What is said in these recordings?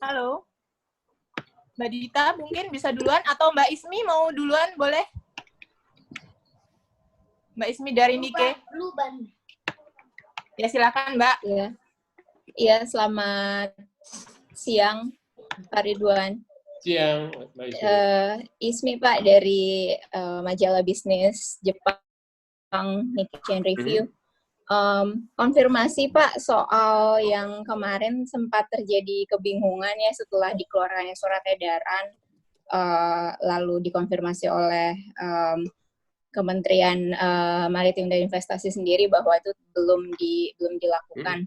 Halo. Mbak Dita mungkin bisa duluan atau Mbak Ismi mau duluan boleh? Mbak Ismi dari Nike. Ya silakan Mbak. Iya, selamat siang Pak Ridwan. Siang, Mbak Ismi. Ismi Pak dari majalah bisnis Jepang Nikkei Chain Review. Konfirmasi Pak soal yang kemarin sempat terjadi kebingungan ya setelah dikeluarkannya surat edaran, lalu dikonfirmasi oleh Kementerian Maritim dan Investasi sendiri bahwa itu belum dilakukan.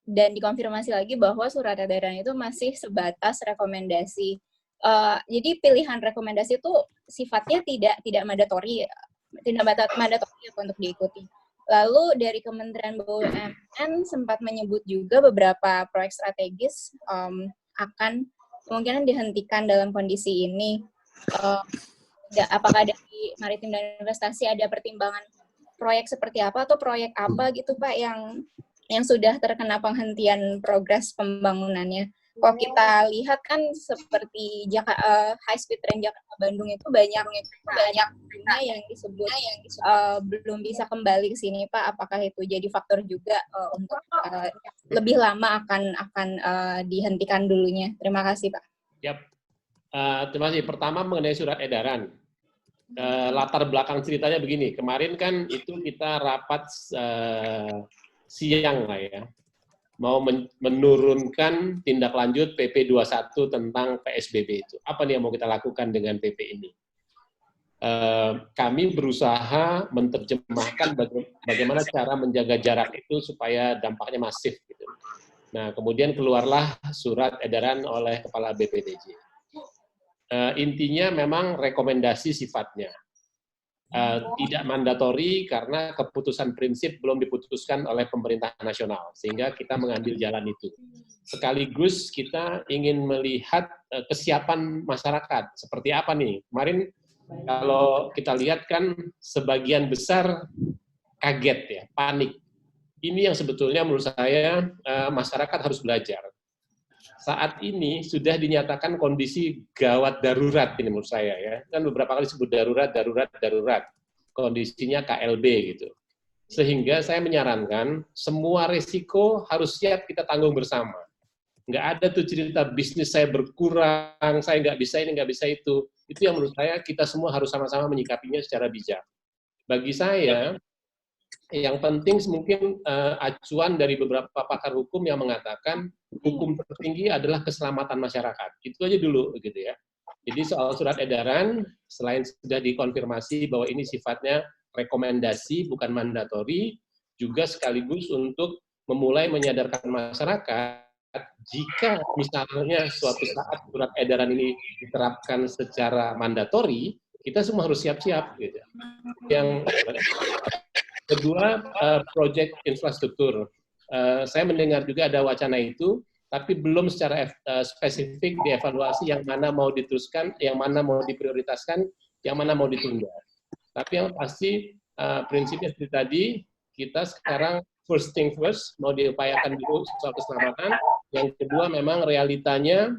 Dan dikonfirmasi lagi bahwa surat edaran itu masih sebatas rekomendasi. Jadi pilihan rekomendasi itu sifatnya tidak mandatori untuk diikuti. Lalu dari Kementerian BUMN sempat menyebut juga beberapa proyek strategis akan kemungkinan dihentikan dalam kondisi ini. Apakah dari Maritim dan Investasi ada pertimbangan proyek seperti apa atau proyek apa gitu Pak yang sudah terkena penghentian progres pembangunannya? Kalau kita lihat kan seperti high speed train Jakarta Bandung itu banyak yang disebut belum bisa kembali ke sini Pak. Apakah itu jadi faktor juga untuk lebih lama akan dihentikan dulunya? Terima kasih Pak. Yap. Terima kasih. Pertama mengenai surat edaran. Latar belakang ceritanya begini. Kemarin kan itu kita rapat siang lah ya. Mau menurunkan tindak lanjut PP 21 tentang PSBB itu. Apa nih yang mau kita lakukan dengan PP ini? Kami berusaha menerjemahkan bagaimana cara menjaga jarak itu supaya dampaknya masif. Gitu. Nah, kemudian keluarlah surat edaran oleh Kepala BPTJ. Intinya memang rekomendasi sifatnya. Tidak mandatori karena keputusan prinsip belum diputuskan oleh pemerintah nasional, sehingga kita mengambil jalan itu. Sekaligus kita ingin melihat kesiapan masyarakat, seperti apa nih. Kemarin kalau kita lihat kan sebagian besar kaget ya, panik. Ini yang sebetulnya menurut saya masyarakat harus belajar. Saat ini sudah dinyatakan kondisi gawat darurat ini menurut saya ya. Kan beberapa kali disebut darurat. Kondisinya KLB gitu. Sehingga saya menyarankan semua risiko harus siap kita tanggung bersama. Nggak ada tuh cerita bisnis saya berkurang, saya nggak bisa ini, nggak bisa itu. Itu yang menurut saya kita semua harus sama-sama menyikapinya secara bijak. Bagi saya, yang penting mungkin acuan dari beberapa pakar hukum yang mengatakan hukum tertinggi adalah keselamatan masyarakat. Itu aja dulu gitu ya. Jadi soal surat edaran, selain sudah dikonfirmasi bahwa ini sifatnya rekomendasi bukan mandatori, juga sekaligus untuk memulai menyadarkan masyarakat jika misalnya suatu saat surat edaran ini diterapkan secara mandatori, kita semua harus siap-siap gitu. Yang kedua, proyek infrastruktur. Saya mendengar juga ada wacana itu, tapi belum secara spesifik dievaluasi yang mana mau diteruskan, yang mana mau diprioritaskan, yang mana mau ditunda. Tapi yang pasti prinsipnya seperti tadi, kita sekarang first thing first, mau diupayakan dulu soal keselamatan. Yang kedua memang realitanya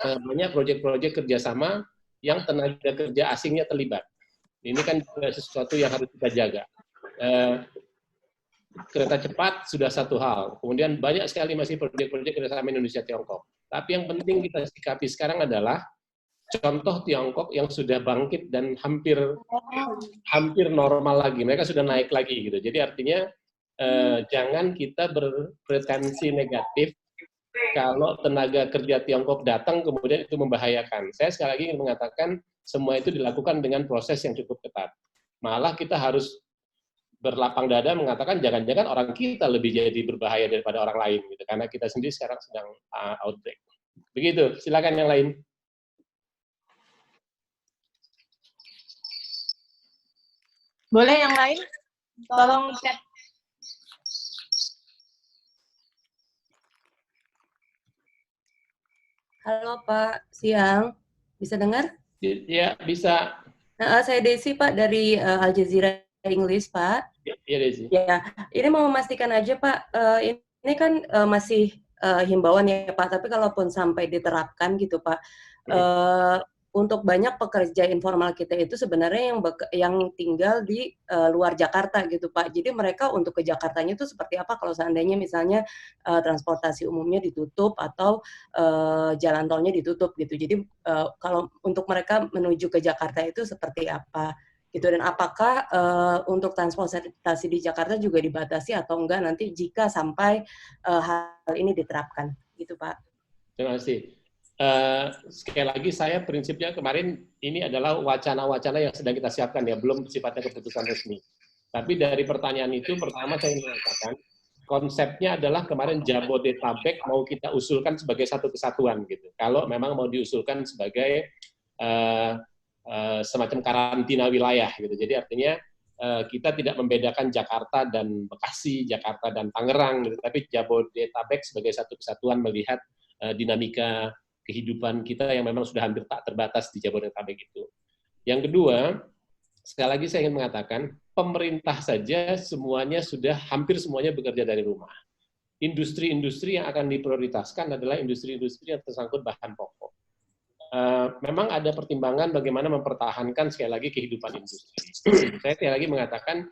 banyak proyek-proyek kerjasama yang tenaga kerja asingnya terlibat. Ini kan sesuatu yang harus kita jaga. Kereta cepat sudah satu hal. Kemudian banyak sekali masih proyek-proyek kerjasama Indonesia-Tiongkok. Tapi yang penting kita sikapi sekarang adalah contoh Tiongkok yang sudah bangkit dan hampir normal lagi. Mereka sudah naik lagi gitu. Jadi artinya jangan kita berpretensi negatif kalau tenaga kerja Tiongkok datang kemudian itu membahayakan. Saya sekali lagi ingin mengatakan semua itu dilakukan dengan proses yang cukup ketat. Malah kita harus berlapang dada mengatakan jangan-jangan orang kita lebih jadi berbahaya daripada orang lain gitu karena kita sendiri sekarang sedang outbreak. Begitu, silakan yang lain. Boleh yang lain? Tolong chat. Halo Pak, siang. Bisa dengar? Ya, bisa. Saya Desi Pak dari Al Jazeera English Pak. Ya, Desi. Ya, ini mau memastikan aja Pak, ini kan masih himbauan ya Pak, tapi kalaupun sampai diterapkan gitu Pak, untuk banyak pekerja informal kita itu sebenarnya yang tinggal di luar Jakarta gitu Pak. Jadi mereka untuk ke Jakartanya itu seperti apa kalau seandainya misalnya transportasi umumnya ditutup atau jalan tolnya ditutup gitu. Jadi kalau untuk mereka menuju ke Jakarta itu seperti apa gitu, dan apakah untuk transportasi di Jakarta juga dibatasi atau enggak nanti jika sampai hal ini diterapkan gitu Pak. Terima kasih. Sekali lagi saya prinsipnya kemarin ini adalah wacana-wacana yang sedang kita siapkan ya, belum sifatnya keputusan resmi. Tapi dari pertanyaan itu pertama saya ingin mengatakan konsepnya adalah kemarin Jabodetabek mau kita usulkan sebagai satu kesatuan gitu. Kalau memang mau diusulkan sebagai semacam karantina wilayah gitu. Jadi artinya kita tidak membedakan Jakarta dan Bekasi, Jakarta dan Tangerang gitu, tapi Jabodetabek sebagai satu kesatuan melihat dinamika kehidupan kita yang memang sudah hampir tak terbatas di Jabodetabek itu. Yang kedua, sekali lagi saya ingin mengatakan, pemerintah saja hampir semuanya bekerja dari rumah. Industri-industri yang akan diprioritaskan adalah industri-industri yang tersangkut bahan pokok. Memang ada pertimbangan bagaimana mempertahankan sekali lagi kehidupan industri. Saya sekali lagi mengatakan,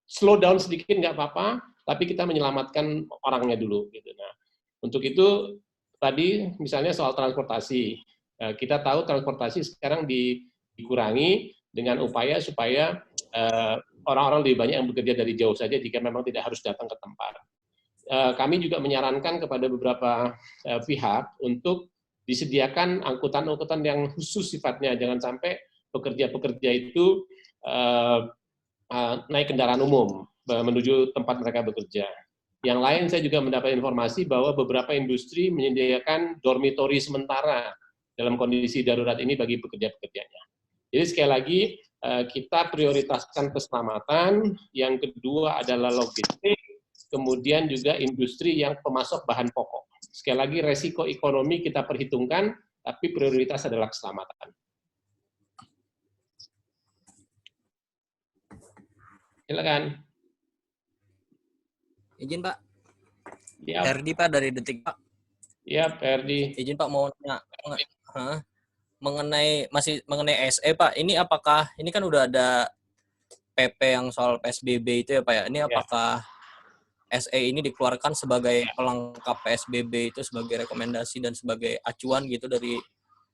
slow down sedikit nggak apa-apa, tapi kita menyelamatkan orangnya dulu. Gitu. Nah, untuk itu tadi misalnya soal transportasi, kita tahu transportasi sekarang dikurangi dengan upaya supaya orang-orang lebih banyak yang bekerja dari jauh saja jika memang tidak harus datang ke tempat. Kami juga menyarankan kepada beberapa pihak untuk disediakan angkutan-angkutan yang khusus sifatnya, jangan sampai pekerja-pekerja itu naik kendaraan umum menuju tempat mereka bekerja. Yang lain saya juga mendapat informasi bahwa beberapa industri menyediakan dormitori sementara dalam kondisi darurat ini bagi pekerja-pekerjanya. Jadi sekali lagi kita prioritaskan keselamatan, yang kedua adalah logistik, kemudian juga industri yang pemasok bahan pokok. Sekali lagi resiko ekonomi kita perhitungkan, tapi prioritas adalah keselamatan. Silakan. Izin Pak. Ya. Ferdi Pak dari Detik Pak. Ya, Ferdi. Izin Pak mau nanya mengenai SE Pak. Ini apakah ini kan udah ada PP yang soal PSBB itu ya Pak ya. Ini apakah SE ini dikeluarkan sebagai pelengkap PSBB itu sebagai rekomendasi dan sebagai acuan gitu dari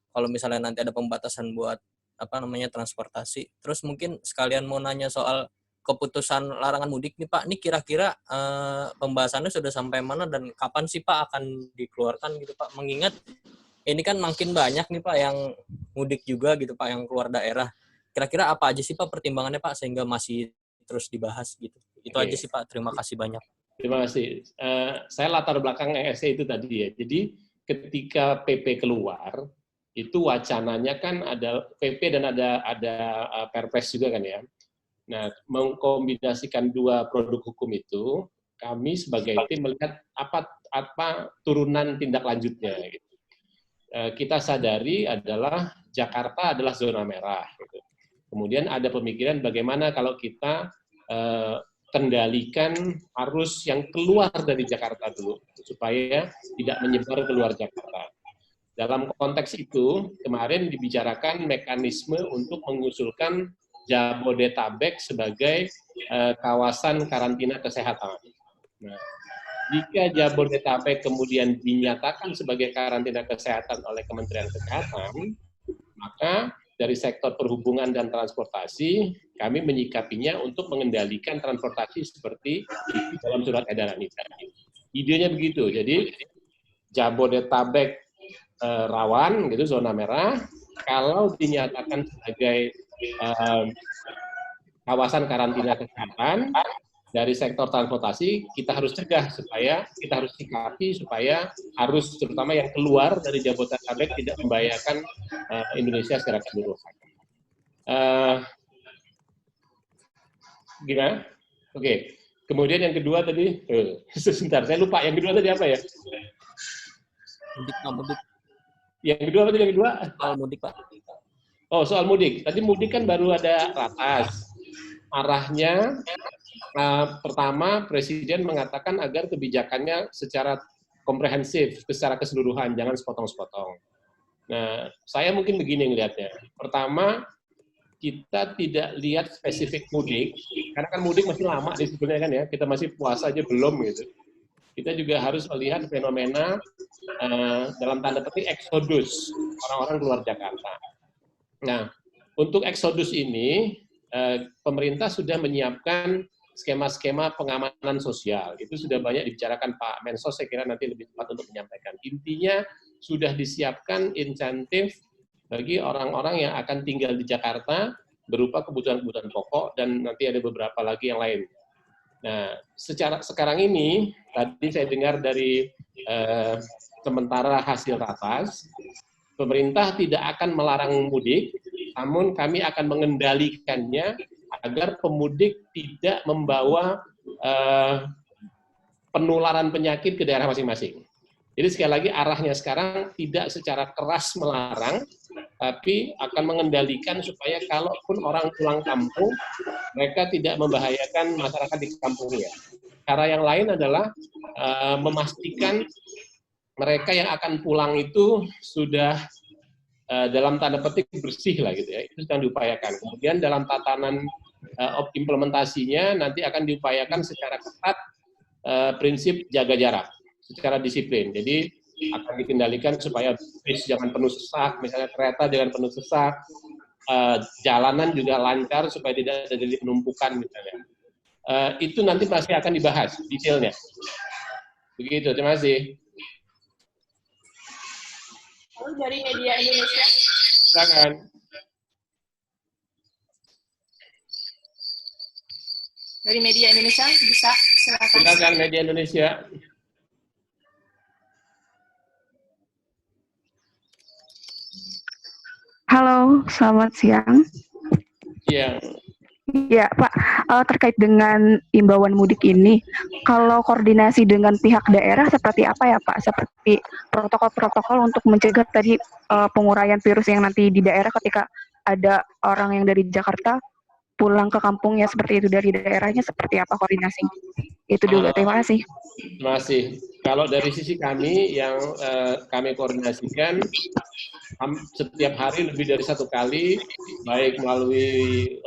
kalau misalnya nanti ada pembatasan buat transportasi. Terus mungkin sekalian mau nanya soal keputusan larangan mudik nih Pak, ini kira-kira pembahasannya sudah sampai mana dan kapan sih Pak akan dikeluarkan gitu Pak? Mengingat ini kan makin banyak nih Pak yang mudik juga gitu Pak, yang keluar daerah. Kira-kira apa aja sih Pak pertimbangannya Pak sehingga masih terus dibahas gitu? Itu aja sih Pak, terima kasih banyak. Terima kasih. Saya latar belakang ESE itu tadi ya. Jadi ketika PP keluar, itu wacananya kan ada PP dan ada Perpres juga kan ya. Nah, mengkombinasikan dua produk hukum itu, kami sebagai tim melihat apa turunan tindak lanjutnya. Gitu. Kita sadari adalah Jakarta adalah zona merah. Gitu. Kemudian ada pemikiran bagaimana kalau kita kendalikan arus yang keluar dari Jakarta dulu, supaya tidak menyebar keluar Jakarta. Dalam konteks itu, kemarin dibicarakan mekanisme untuk mengusulkan Jabodetabek sebagai kawasan karantina kesehatan. Nah, jika Jabodetabek kemudian dinyatakan sebagai karantina kesehatan oleh Kementerian Kesehatan, maka dari sektor perhubungan dan transportasi, kami menyikapinya untuk mengendalikan transportasi seperti di dalam surat edaran itu. Idenya begitu, jadi Jabodetabek rawan, gitu, zona merah, kalau dinyatakan sebagai kawasan karantina kesehatan dari sektor transportasi, kita harus cegah supaya kita harus sikapi supaya arus terutama yang keluar dari Jabodetabek tidak membahayakan Indonesia secara keseluruhan. Gimana? Oke. Kemudian yang kedua tadi, sebentar, saya lupa. Yang kedua tadi apa ya? Mudik. Yang kedua apa tadi? Yang kedua? Soal mudik Pak. Oh, soal mudik. Tadi mudik kan baru ada ratas. Arahnya Pertama, Presiden mengatakan agar kebijakannya secara komprehensif, secara keseluruhan, jangan sepotong-sepotong. Nah, saya mungkin begini ngelihatnya. Pertama, kita tidak lihat spesifik mudik, karena kan mudik masih lama di sebenarnya kan ya, kita masih puasa aja belum gitu. Kita juga harus melihat fenomena dalam tanda petik eksodus orang-orang keluar Jakarta. Nah, untuk eksodus ini, pemerintah sudah menyiapkan skema-skema pengamanan sosial. Itu sudah banyak dibicarakan Pak Mensos, saya kira nanti lebih tepat untuk menyampaikan. Intinya sudah disiapkan insentif bagi orang-orang yang akan tinggal di Jakarta berupa kebutuhan-kebutuhan pokok dan nanti ada beberapa lagi yang lain. Nah, sekarang ini tadi saya dengar dari sementara hasil ratas, pemerintah tidak akan melarang mudik, namun kami akan mengendalikannya agar pemudik tidak membawa penularan penyakit ke daerah masing-masing. Jadi sekali lagi arahnya sekarang tidak secara keras melarang, tapi akan mengendalikan supaya kalaupun orang pulang kampung, mereka tidak membahayakan masyarakat di kampungnya. Cara yang lain adalah memastikan mereka yang akan pulang itu sudah dalam tanda petik bersih lah gitu ya, itu sedang diupayakan. Kemudian dalam tatanan implementasinya nanti akan diupayakan secara ketat prinsip jaga jarak secara disiplin. Jadi akan dikendalikan supaya bis jangan penuh sesak, misalnya kereta jangan penuh sesak, jalanan juga lancar supaya tidak terjadi penumpukan misalnya. Itu nanti pasti akan dibahas detailnya. Begitu, terima kasih. Lalu dari media Indonesia. Silakan. Dari media Indonesia bisa silakan. Silakan media Indonesia. Halo, selamat siang. Siang. Ya, Pak, terkait dengan imbauan mudik ini, kalau koordinasi dengan pihak daerah seperti apa ya, Pak? Seperti protokol-protokol untuk mencegah tadi penguraian virus yang nanti di daerah ketika ada orang yang dari Jakarta pulang ke kampungnya seperti itu dari daerahnya, seperti apa koordinasi? Itu dulu, terima kasih. Terima kasih. Kalau dari sisi kami yang kami koordinasikan, setiap hari lebih dari satu kali, baik melalui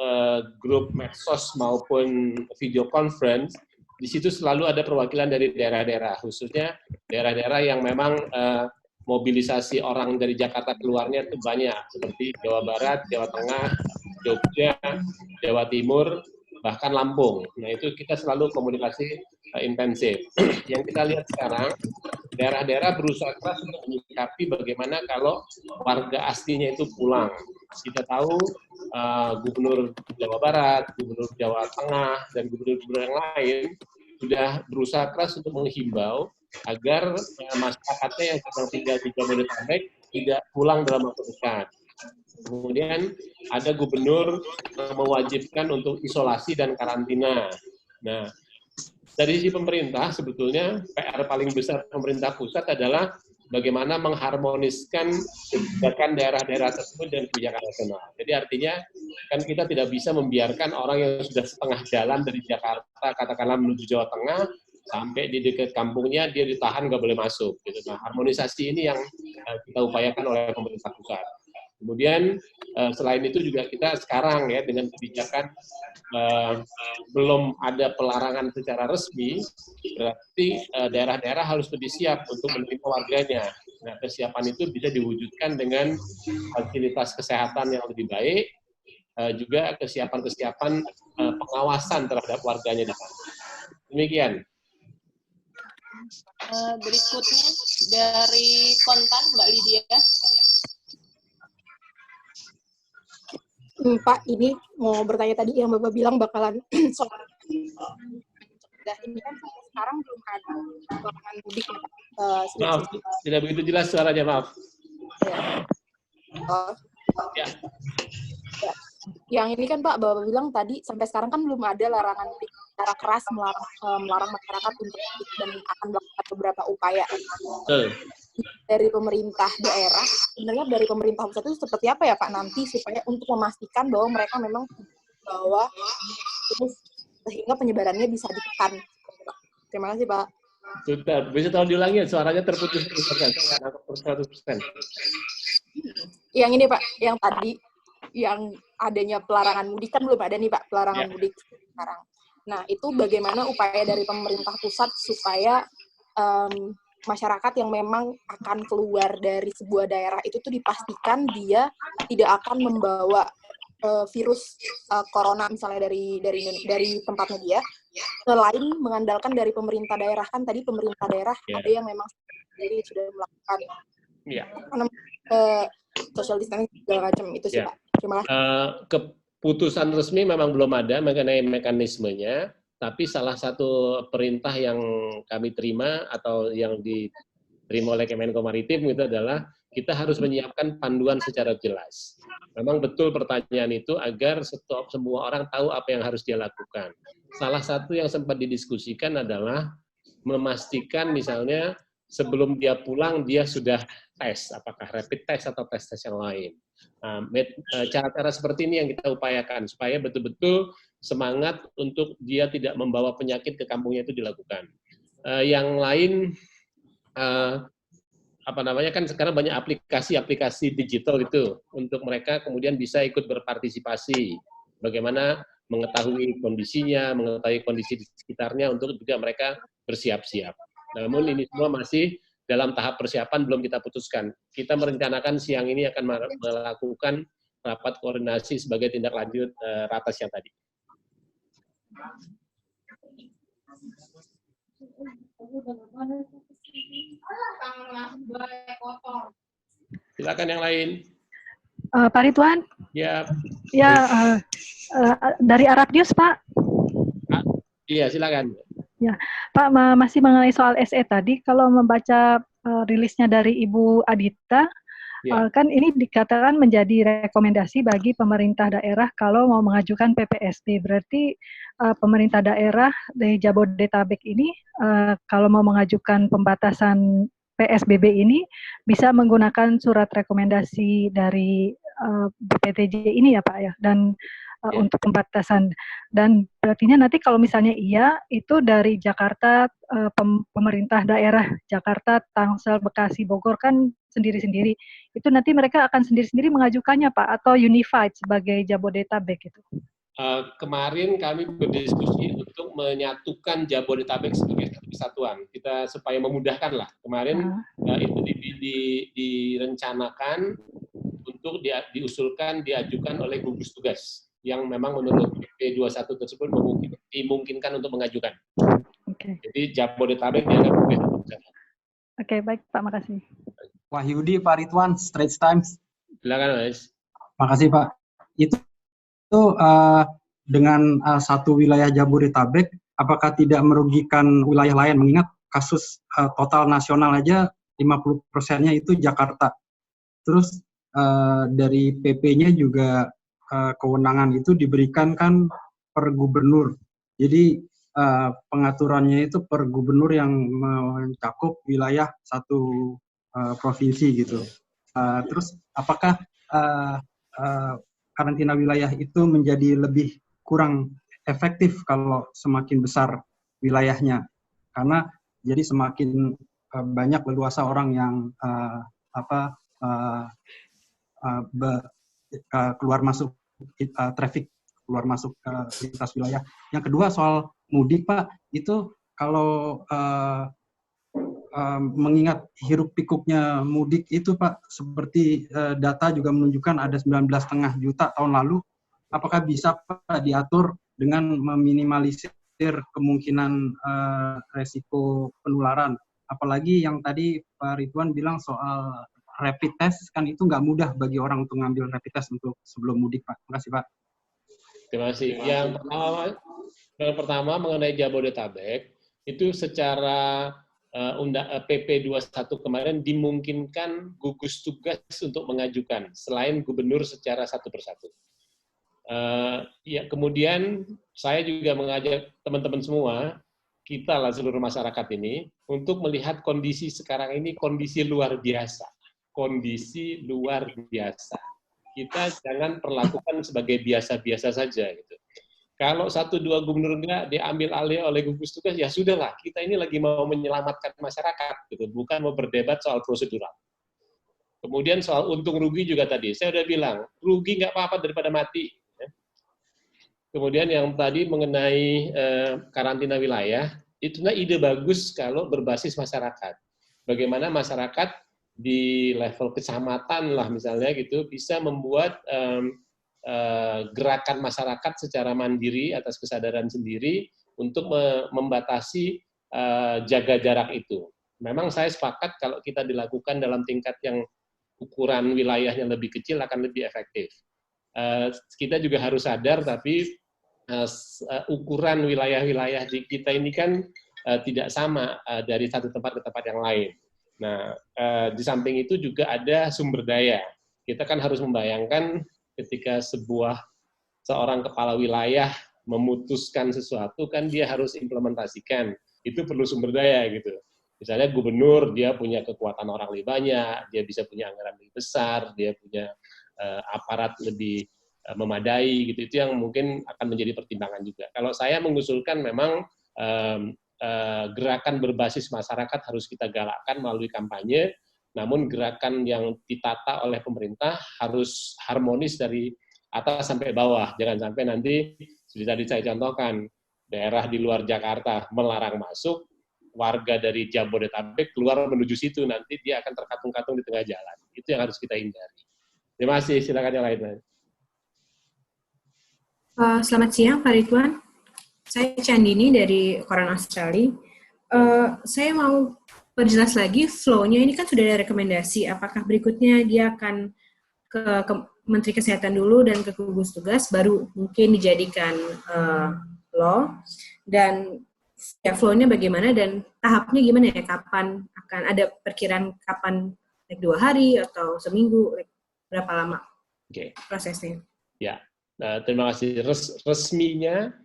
grup medsos maupun video conference, di situ selalu ada perwakilan dari daerah-daerah, khususnya daerah-daerah yang memang mobilisasi orang dari Jakarta keluarnya itu banyak, seperti Jawa Barat, Jawa Tengah, Jogja, Jawa Timur, bahkan Lampung. Nah, itu kita selalu komunikasi intensif. Yang kita lihat sekarang, daerah-daerah berusaha keras untuk menyikapi bagaimana kalau warga aslinya itu pulang. Kita tahu Gubernur Jawa Barat, Gubernur Jawa Tengah, dan gubernur-gubernur yang lain sudah berusaha keras untuk menghimbau agar masyarakatnya yang sedang tinggal di Jabodetabek tidak pulang dalam waktu dekat. Kemudian ada gubernur yang mewajibkan untuk isolasi dan karantina. Nah, dari sisi pemerintah sebetulnya PR paling besar pemerintah pusat adalah bagaimana mengharmoniskan kebijakan daerah-daerah tersebut dan kebijakan nasional. Jadi artinya kan kita tidak bisa membiarkan orang yang sudah setengah jalan dari Jakarta katakanlah menuju Jawa Tengah sampai di dekat kampungnya dia ditahan nggak boleh masuk. Gitu. Nah, harmonisasi ini yang kita upayakan oleh pemerintah pusat. Kemudian selain itu juga kita sekarang ya dengan kebijakan belum ada pelarangan secara resmi, berarti daerah-daerah harus lebih siap untuk menerima warganya. Nah, kesiapan itu bisa diwujudkan dengan fasilitas kesehatan yang lebih baik, juga kesiapan-kesiapan pengawasan terhadap warganya di sana. Demikian. Berikutnya dari Kontan, Mbak Lydia. Pak, ini mau bertanya tadi yang Bapak bilang bakalan soal ini kan sekarang belum ada larangan mudik. Maaf, tidak begitu jelas suaranya, maaf. Ya. Yang ini kan Pak, Bapak bilang tadi sampai sekarang kan belum ada larangan mudik secara keras melarang masyarakat untuk mudik dan akan melakukan beberapa upaya. Dari pemerintah daerah, sebenarnya dari pemerintah pusat itu seperti apa ya Pak nanti supaya untuk memastikan bahwa mereka memang bahwa sehingga penyebarannya bisa ditekan. Terima kasih, Pak. Sudah, bisa tolong diulangi, suaranya terputus 100%, saya nggak nangkep 100%. Yang ini, Pak, yang tadi, yang adanya pelarangan mudik, kan belum ada nih, Pak, pelarangan mudik sekarang. Nah, itu bagaimana upaya dari pemerintah pusat supaya masyarakat yang memang akan keluar dari sebuah daerah itu tuh dipastikan dia tidak akan membawa virus corona misalnya dari tempatnya dia, selain mengandalkan dari pemerintah daerah. Kan tadi pemerintah daerah ada yang memang sendiri sudah melakukan social distancing segala macam itu sih, Pak. Terima kasih. Keputusan resmi memang belum ada mengenai mekanismenya, tapi salah satu perintah yang kami terima atau yang diterima oleh Kemenko Maritim itu adalah kita harus menyiapkan panduan secara jelas. Memang betul pertanyaan itu agar semua orang tahu apa yang harus dia lakukan. Salah satu yang sempat didiskusikan adalah memastikan misalnya sebelum dia pulang dia sudah tes, apakah rapid test atau tes yang lain. Nah, cara-cara seperti ini yang kita upayakan supaya betul-betul semangat untuk dia tidak membawa penyakit ke kampungnya itu dilakukan. Yang lain kan sekarang banyak aplikasi digital itu untuk mereka kemudian bisa ikut berpartisipasi, bagaimana mengetahui kondisinya, mengetahui kondisi di sekitarnya untuk juga mereka bersiap-siap. Namun ini semua masih dalam tahap persiapan, belum kita putuskan. Kita merencanakan siang ini akan melakukan rapat koordinasi sebagai tindak lanjut ratas yang tadi. Silakan yang lain. Pak Ridwan? Ya. Dari Arab News, Pak. Iya, silakan. Ya, Pak, masih mengenai soal SE tadi, kalau membaca rilisnya dari Ibu Adita, kan ini dikatakan menjadi rekomendasi bagi pemerintah daerah kalau mau mengajukan PPSD. Berarti pemerintah daerah dari Jabodetabek ini kalau mau mengajukan pembatasan PSBB ini bisa menggunakan surat rekomendasi dari BPTJ ini ya Pak ya, dan untuk pembatasan. Dan berartinya nanti kalau misalnya iya, itu dari Jakarta, pemerintah daerah Jakarta, Tangsel, Bekasi, Bogor kan sendiri-sendiri. Itu nanti mereka akan sendiri-sendiri mengajukannya Pak, atau unified sebagai Jabodetabek gitu? Kemarin kami berdiskusi untuk menyatukan Jabodetabek sebagai satu kesatuan. Kita supaya memudahkan lah. Kemarin itu direncanakan untuk diusulkan, diajukan oleh gugus tugas yang memang menurut PP 21 tersebut dimungkinkan untuk mengajukan. Jadi Jabodetabek dianggap sebagai satu kesatuan. Oke, baik Pak, makasih. Wahyudi, Pak Ridwan, Straits Times. Silakan, Mas. Makasih Pak. Itu dengan satu wilayah Jabodetabek, apakah tidak merugikan wilayah lain? Mengingat kasus total nasional aja 50%-nya itu Jakarta. Terus dari PP-nya juga kewenangan itu diberikan kan per gubernur. Jadi pengaturannya itu per gubernur yang mencakup wilayah satu provinsi gitu. Terus apakah karantina wilayah itu menjadi lebih kurang efektif kalau semakin besar wilayahnya? Karena jadi semakin banyak leluasa orang yang keluar masuk traffic, keluar masuk lintas wilayah. Yang kedua soal mudik Pak, itu kalau mengingat hiruk pikuknya mudik itu Pak, seperti data juga menunjukkan ada 19,5 juta tahun lalu, apakah bisa Pak diatur dengan meminimalisir kemungkinan resiko penularan? Apalagi yang tadi Pak Ridwan bilang soal rapid test, kan itu nggak mudah bagi orang untuk ngambil rapid test untuk sebelum mudik Pak. Terima kasih Pak. Terima kasih. Yang pertama mengenai Jabodetabek, itu secara PP 21 kemarin dimungkinkan gugus tugas untuk mengajukan selain gubernur secara satu persatu. Kemudian saya juga mengajak teman-teman semua, kita lah seluruh masyarakat ini, untuk melihat kondisi sekarang ini kondisi luar biasa. Kondisi luar biasa. Kita jangan perlakukan sebagai biasa-biasa saja gitu. Kalau 1-2 gubernur enggak diambil alih oleh gugus tugas, ya sudahlah, kita ini lagi mau menyelamatkan masyarakat, gitu, bukan mau berdebat soal prosedural. Kemudian soal untung rugi juga tadi, saya udah bilang, rugi nggak apa-apa daripada mati. Kemudian yang tadi mengenai karantina wilayah, itu ide bagus kalau berbasis masyarakat. Bagaimana masyarakat di level kecamatan lah misalnya gitu bisa membuat gerakan masyarakat secara mandiri atas kesadaran sendiri untuk membatasi jaga jarak itu. Memang saya sepakat kalau kita dilakukan dalam tingkat yang ukuran wilayahnya lebih kecil akan lebih efektif. Kita juga harus sadar tapi ukuran wilayah-wilayah di kita ini kan tidak sama dari satu tempat ke tempat yang lain. Nah, di samping itu juga ada sumber daya. Kita kan harus membayangkan ketika seorang kepala wilayah memutuskan sesuatu kan dia harus implementasikan. Itu perlu sumber daya gitu. Misalnya gubernur dia punya kekuatan orang lebih banyak, dia bisa punya anggaran lebih besar, dia punya aparat lebih memadai gitu. Itu yang mungkin akan menjadi pertimbangan juga. Kalau saya mengusulkan memang gerakan berbasis masyarakat harus kita galakkan melalui kampanye. Namun gerakan yang ditata oleh pemerintah harus harmonis dari atas sampai bawah. Jangan sampai nanti, seperti tadi saya contohkan, daerah di luar Jakarta melarang masuk, warga dari Jabodetabek keluar menuju situ, nanti dia akan terkatung-katung di tengah jalan. Itu yang harus kita hindari. Terima kasih, silakan yang lain. Selamat siang, Pak Ridwan. Saya Chandini dari Koran Australia. Saya mau perjelas lagi flow-nya ini kan sudah ada rekomendasi. Apakah berikutnya dia akan ke Menteri Kesehatan dulu dan ke gugus tugas, baru mungkin dijadikan law? Dan ya flow-nya bagaimana dan tahapnya gimana ya? Kapan akan ada perkiraan kapan? Like 2 hari atau seminggu? Like, berapa lama prosesnya? Ya, terima kasih. Resminya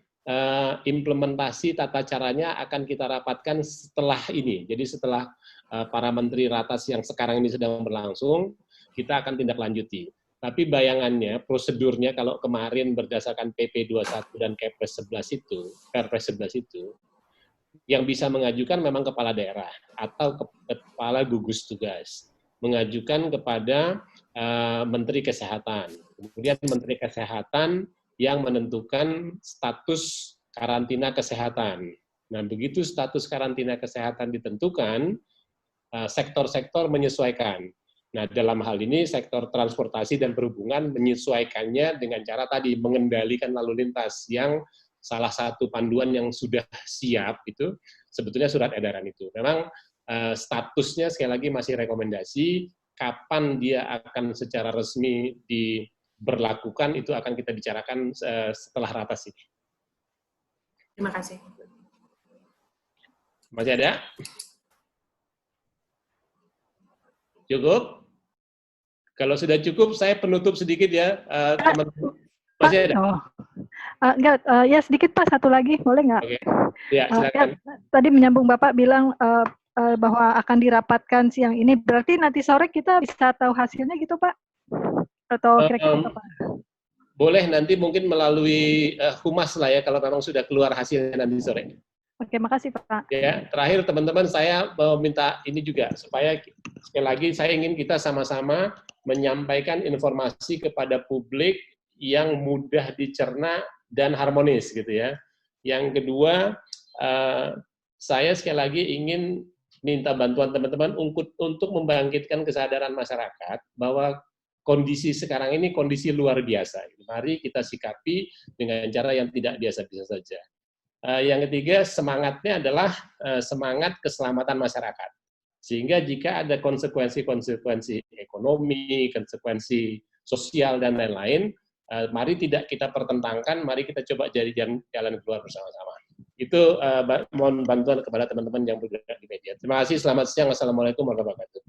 implementasi tata caranya akan kita rapatkan setelah ini. Jadi setelah para menteri ratas yang sekarang ini sedang berlangsung, kita akan tindak lanjuti. Tapi bayangannya, prosedurnya kalau kemarin berdasarkan PP 21 dan Kepres 11 itu, Perpres 11 itu, yang bisa mengajukan memang kepala daerah atau kepala gugus tugas. Mengajukan kepada Menteri Kesehatan. Kemudian Menteri Kesehatan yang menentukan status karantina kesehatan. Nah, begitu status karantina kesehatan ditentukan, sektor-sektor menyesuaikan. Nah, dalam hal ini sektor transportasi dan perhubungan menyesuaikannya dengan cara tadi mengendalikan lalu lintas yang salah satu panduan yang sudah siap itu sebetulnya surat edaran itu. Memang statusnya sekali lagi masih rekomendasi, kapan dia akan secara resmi diberlakukan itu akan kita bicarakan setelah ratas ini. Terima kasih. Masih ada? Cukup? Kalau sudah cukup, saya penutup sedikit ya, teman-teman. Masih ada? Enggak, ya sedikit Pak, satu lagi, boleh nggak? Oke. Ya, silakan. Tadi menyambung Bapak bilang bahwa akan dirapatkan siang ini, berarti nanti sore kita bisa tahu hasilnya gitu Pak? Atau kira-kira apa? Boleh nanti mungkin melalui humas lah ya, kalau memang sudah keluar hasilnya nanti sore. Oke, makasih Pak. Ya, terakhir teman-teman saya mau minta ini juga, supaya sekali lagi saya ingin kita sama-sama menyampaikan informasi kepada publik yang mudah dicerna dan harmonis gitu ya. Yang kedua, saya sekali lagi ingin minta bantuan teman-teman untuk membangkitkan kesadaran masyarakat bahwa kondisi sekarang ini kondisi luar biasa. Mari kita sikapi dengan cara yang tidak biasa-biasa saja. Yang ketiga, semangatnya adalah semangat keselamatan masyarakat. Sehingga jika ada konsekuensi-konsekuensi ekonomi, konsekuensi sosial, dan lain-lain, mari tidak kita pertentangkan, mari kita coba jadi jalan keluar bersama-sama. Itu mohon bantuan kepada teman-teman yang bergerak di media. Terima kasih, selamat siang. Wassalamualaikum warahmatullahi wabarakatuh.